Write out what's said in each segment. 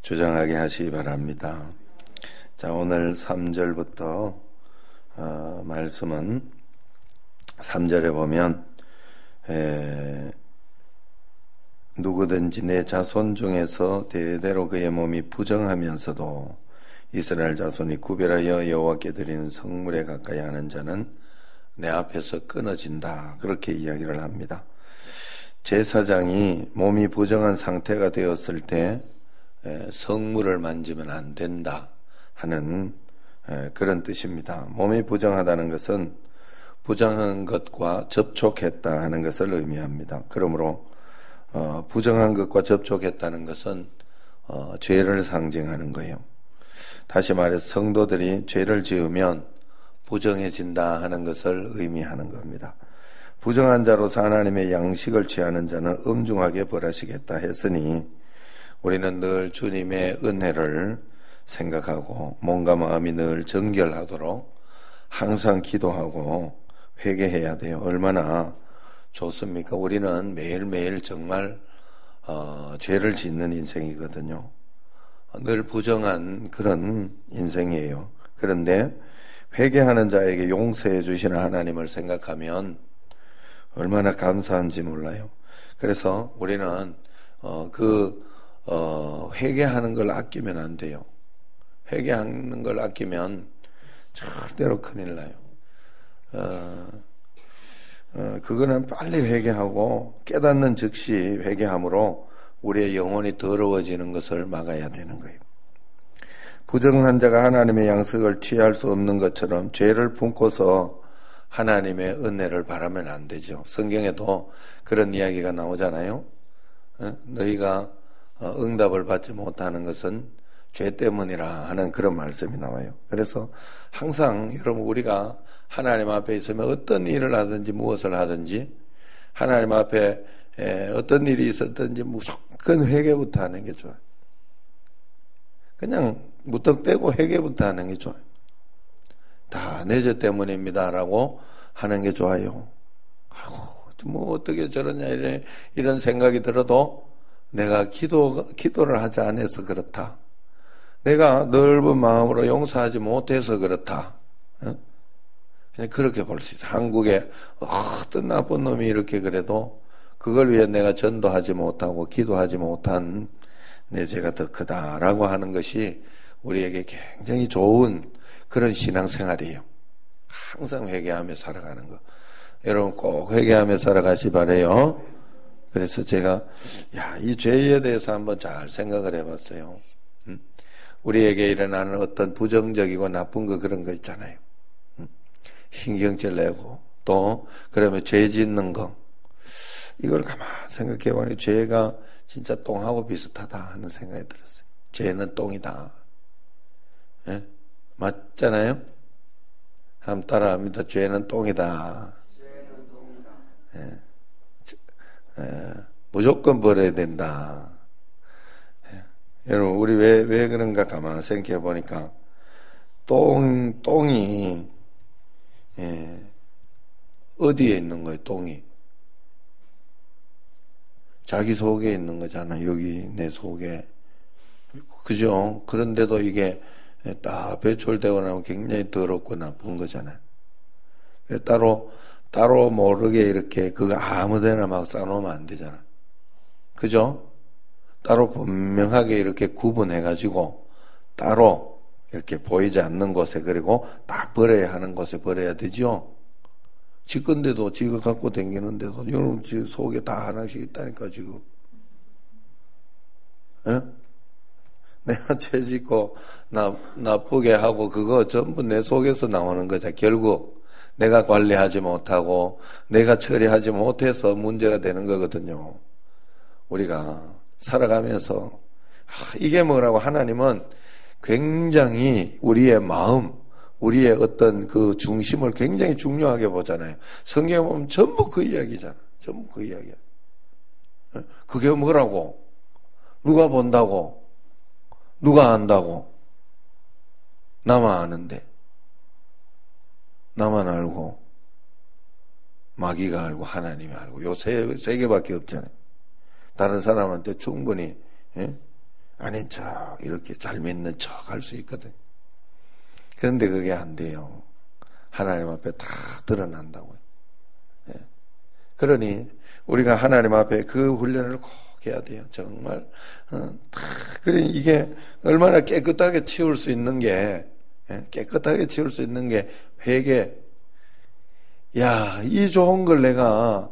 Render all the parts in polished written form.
주장하게 하시기 바랍니다. 자, 오늘 3절부터 말씀은 3절에 보면 누구든지 내 자손 중에서 대대로 그의 몸이 부정하면서도 이스라엘 자손이 구별하여 여호와께 드리는 성물에 가까이 하는 자는 내 앞에서 끊어진다. 그렇게 이야기를 합니다. 제사장이 몸이 부정한 상태가 되었을 때 성물을 만지면 안 된다 하는 그런 뜻입니다. 몸이 부정하다는 것은 부정한 것과 접촉했다 하는 것을 의미합니다. 그러므로 부정한 것과 접촉했다는 것은 죄를 상징하는 거예요. 다시 말해서 성도들이 죄를 지으면 부정해진다 하는 것을 의미하는 겁니다. 부정한 자로서 하나님의 양식을 취하는 자는 엄중하게 벌하시겠다 했으니 우리는 늘 주님의 은혜를 생각하고 몸과 마음이 늘 정결하도록 항상 기도하고 회개해야 돼요. 얼마나 좋습니까? 우리는 매일매일 정말 죄를 짓는 인생이거든요. 늘 부정한 그런 인생이에요. 그런데 회개하는 자에게 용서해 주시는 하나님을 생각하면 얼마나 감사한지 몰라요. 그래서 우리는 회개하는 걸 아끼면 안 돼요. 회개하는 걸 아끼면 절대로 큰일 나요. 그거는 빨리 회개하고 깨닫는 즉시 회개함으로 우리의 영혼이 더러워지는 것을 막아야 되는 거예요. 부정한 자가 하나님의 양식을 취할 수 없는 것처럼 죄를 품고서 하나님의 은혜를 바라면 안 되죠. 성경에도 그런 이야기가 나오잖아요. 너희가 응답을 받지 못하는 것은 죄 때문이라 하는 그런 말씀이 나와요. 그래서 항상 여러분 우리가 하나님 앞에 있으면 어떤 일을 하든지 무엇을 하든지 하나님 앞에 어떤 일이 있었든지 무조건 회개부터 하는 게 좋아요. 그냥 무턱대고 회개부터 하는 게 좋아요. 다 내 죄 때문입니다 라고 하는 게 좋아요. 뭐 어떻게 저러냐 이런 생각이 들어도 내가 기도를 하지 않아서 그렇다. 내가 넓은 마음으로 용서하지 못해서 그렇다. 그냥 그렇게 볼 수 있어요. 한국에 어떤 나쁜 놈이 이렇게 그래도 그걸 위해 내가 전도하지 못하고 기도하지 못한 내 죄가 더 크다라고 하는 것이 우리에게 굉장히 좋은 그런 신앙생활이에요. 항상 회개하며 살아가는 거. 여러분 꼭 회개하며 살아가시 바라요. 그래서 제가 이 죄에 대해서 한번 잘 생각을 해봤어요. 우리에게 일어나는 어떤 부정적이고 나쁜 거 그런 거 있잖아요. 신경질 내고 또 그러면 죄 짓는 거 이걸 가만 생각해 보니 죄가 진짜 똥하고 비슷하다 하는 생각이 들었어요. 죄는 똥이다. 예? 맞잖아요? 한번 따라합니다. 죄는 똥이다. 예. 무조건 버려야 된다. 예. 여러분 우리 왜 그런가 가만 생각해 보니까 똥이 어디에 있는 거예요? 똥이 자기 속에 있는 거잖아. 여기 내 속에. 그죠? 그런데도 이게 딱 배출되고 나면 굉장히 더럽고 나쁜 거잖아요. 따로 모르게 이렇게 그거 아무데나 막 싸놓으면 안 되잖아. 그죠? 따로 분명하게 이렇게 구분해가지고 따로 이렇게 보이지 않는 곳에 그리고 딱 버려야 하는 곳에 버려야 되죠? 지 건데도 지가 갖고 다니는데도 여러분 지 속에 다 하나씩 있다니까 지금. 에? 내가 죄 짓고 나쁘게 하고 그거 전부 내 속에서 나오는 거죠. 결국 내가 관리하지 못하고 내가 처리하지 못해서 문제가 되는 거거든요. 우리가 살아가면서 이게 뭐라고 하나님은 굉장히 우리의 마음 우리의 어떤 그 중심을 굉장히 중요하게 보잖아요. 성경에 보면 전부 그 이야기잖아. 전부 그 이야기야. 그게 뭐라고? 누가 본다고? 누가 안다고? 나만 아는데. 나만 알고 마귀가 알고 하나님이 알고 요 세 개밖에 없잖아요. 다른 사람한테 충분히 아닌 척 이렇게 잘 믿는 척 할 수 있거든. 그런데 그게 안 돼요. 하나님 앞에 다 드러난다고요. 예. 그러니 우리가 하나님 앞에 그 훈련을 꼭 해야 돼요. 정말 그래 이게 얼마나 깨끗하게 치울 수 있는 게 깨끗하게 치울 수 있는 게 회개. 야, 이 좋은 걸 내가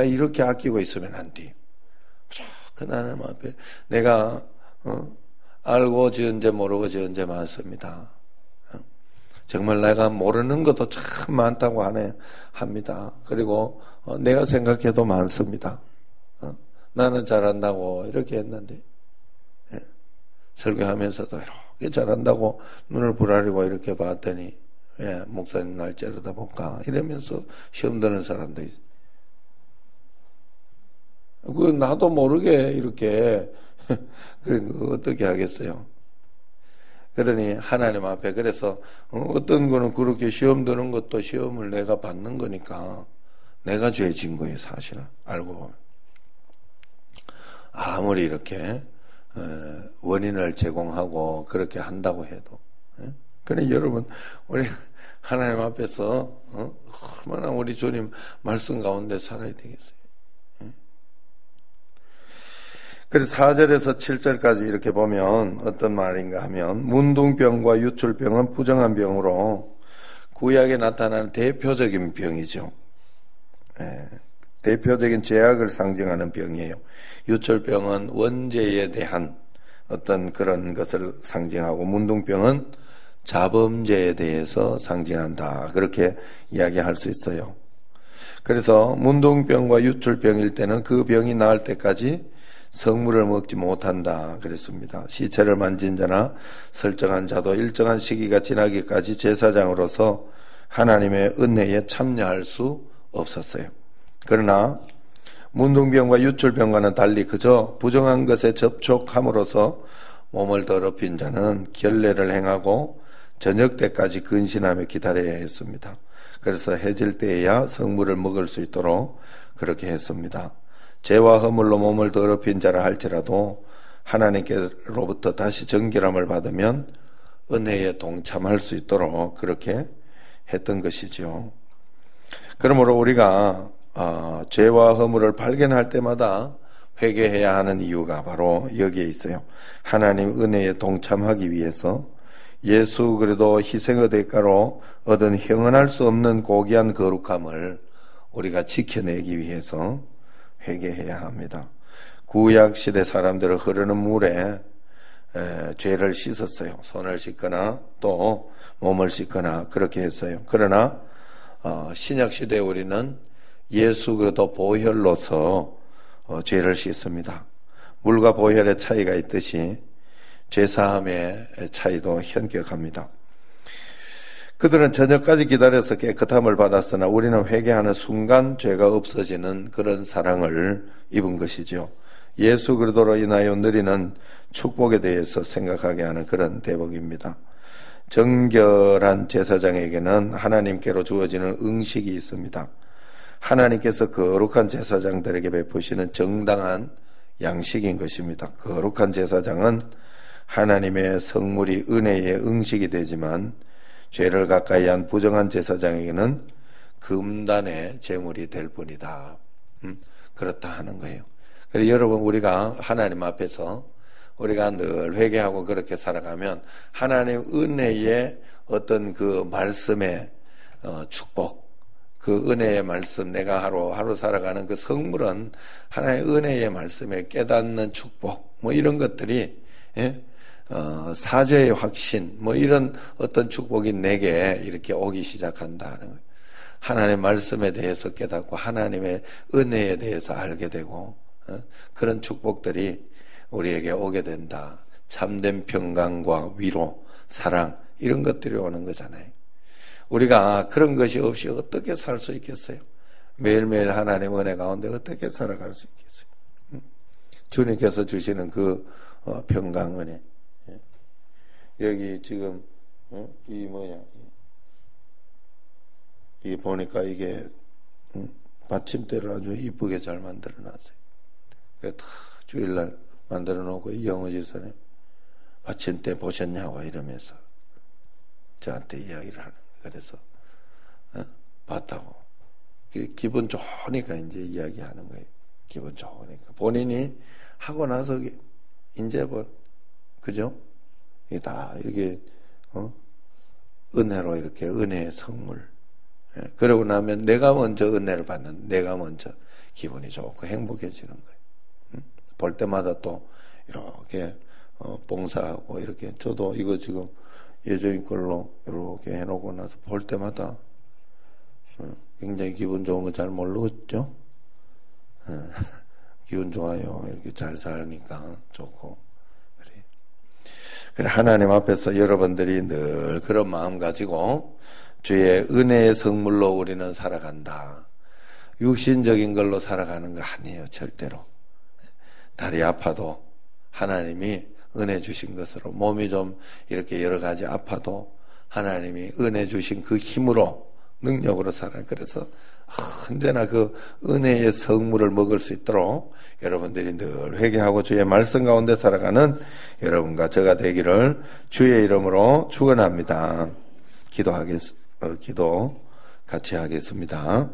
이렇게 아끼고 있으면 안 돼. 그 하나님 앞에 내가 알고 지은 죄 모르고 지은 죄 많습니다. 정말 내가 모르는 것도 참 많다고 합니다. 그리고 내가 생각해도 많습니다. 나는 잘한다고 이렇게 했는데 설교하면서도 이렇게 잘한다고 눈을 부라리고 이렇게 봤더니 목사님 날 째려다 볼까 이러면서 시험 드는 사람도 있어요. 그 나도 모르게 이렇게 어떻게 하겠어요? 그러니 하나님 앞에 그래서 어떤 거는 그렇게 시험 드는 것도 시험을 내가 받는 거니까 내가 죄진 거예요. 사실은 알고 보면 아무리 이렇게 원인을 제공하고 그렇게 한다고 해도 그래 여러분 우리 하나님 앞에서 얼마나 우리 주님 말씀 가운데 살아야 되겠어요. 그래서 4절에서 7절까지 이렇게 보면 어떤 말인가 하면 문둥병과 유출병은 부정한 병으로 구약에 나타나는 대표적인 병이죠. 대표적인 죄악을 상징하는 병이에요. 유출병은 원죄에 대한 어떤 그런 것을 상징하고 문둥병은 자범죄에 대해서 상징한다. 그렇게 이야기할 수 있어요. 그래서 문둥병과 유출병일 때는 그 병이 나을 때까지 성물을 먹지 못한다 그랬습니다. 시체를 만진 자나 설정한 자도 일정한 시기가 지나기까지 제사장으로서 하나님의 은혜에 참여할 수 없었어요. 그러나 문둥병과 유출병과는 달리 그저 부정한 것에 접촉함으로써 몸을 더럽힌 자는 결례를 행하고 저녁 때까지 근신하며 기다려야 했습니다. 그래서 해질 때에야 성물을 먹을 수 있도록 그렇게 했습니다. 죄와 허물로 몸을 더럽힌 자라 할지라도 하나님께로부터 다시 정결함을 받으면 은혜에 동참할 수 있도록 그렇게 했던 것이죠. 그러므로 우리가 죄와 허물을 발견할 때마다 회개해야 하는 이유가 바로 여기에 있어요. 하나님 은혜에 동참하기 위해서 예수 그리스도 희생의 대가로 얻은 형언할 수 없는 고귀한 거룩함을 우리가 지켜내기 위해서 회개해야 합니다. 구약 시대 사람들은 흐르는 물에 죄를 씻었어요. 손을 씻거나 또 몸을 씻거나 그렇게 했어요. 그러나 신약 시대에 우리는 예수 그리스도 보혈로서 죄를 씻습니다. 물과 보혈의 차이가 있듯이 죄사함의 차이도 현격합니다. 그들은 저녁까지 기다려서 깨끗함을 받았으나 우리는 회개하는 순간 죄가 없어지는 그런 사랑을 입은 것이죠. 예수 그리스도로 인하여 누리는 축복에 대해서 생각하게 하는 그런 대목입니다. 정결한 제사장에게는 하나님께로 주어지는 응식이 있습니다. 하나님께서 거룩한 제사장들에게 베푸시는 정당한 양식인 것입니다. 거룩한 제사장은 하나님의 성물이 은혜의 응식이 되지만 죄를 가까이 한 부정한 제사장에게는 금단의 제물이 될 뿐이다. 그렇다 하는 거예요. 그래서 여러분 우리가 하나님 앞에서 우리가 늘 회개하고 그렇게 살아가면 하나님 은혜의 어떤 그 말씀의 축복, 그 은혜의 말씀, 내가 하루 살아가는 그 성물은 하나님의 은혜의 말씀에 깨닫는 축복, 뭐 이런 것들이 사죄의 확신, 뭐 이런 어떤 축복이 내게 이렇게 오기 시작한다는 거예요. 하나님의 말씀에 대해서 깨닫고 하나님의 은혜에 대해서 알게 되고 그런 축복들이 우리에게 오게 된다. 참된 평강과 위로, 사랑 이런 것들이 오는 거잖아요. 우리가 그런 것이 없이 어떻게 살 수 있겠어요? 매일매일 하나님의 은혜 가운데 어떻게 살아갈 수 있겠어요? 주님께서 주시는 그 평강 은혜. 여기 지금 이 뭐냐 이 보니까 이게 받침대를 아주 이쁘게 잘 만들어 놨어요. 다 주일날 만들어 놓고 영어지선에 받침대 보셨냐고 이러면서 저한테 이야기를 하는 거예요. 그래서 봤다고. 기분 좋으니까 이제 이야기하는 거예요. 기분 좋으니까. 본인이 하고 나서 이제 그죠? 다 이렇게 은혜로 이렇게 은혜의 선물. 그러고 나면 내가 먼저 은혜를 받는, 내가 먼저 기분이 좋고 행복해지는 거예요. 볼 때마다 또 이렇게 봉사하고 이렇게 저도 이거 지금 예정이 걸로 이렇게 해놓고 나서 볼 때마다 굉장히 기분 좋은 거 잘 모르겠죠? 기분 좋아요. 이렇게 잘 살니까 좋고. 그래. 하나님 앞에서 여러분들이 늘 그런 마음 가지고 주의 은혜의 성물로 우리는 살아간다. 육신적인 걸로 살아가는 거 아니에요. 절대로. 다리 아파도 하나님이 은혜 주신 것으로, 몸이 좀 이렇게 여러 가지 아파도 하나님이 은혜 주신 그 힘으로, 능력으로 살아요. 그래서 언제나 그 은혜의 성물을 먹을 수 있도록 여러분들이 늘 회개하고 주의 말씀 가운데 살아가는 여러분과 저가 되기를 주의 이름으로 축원합니다. 기도 같이 하겠습니다.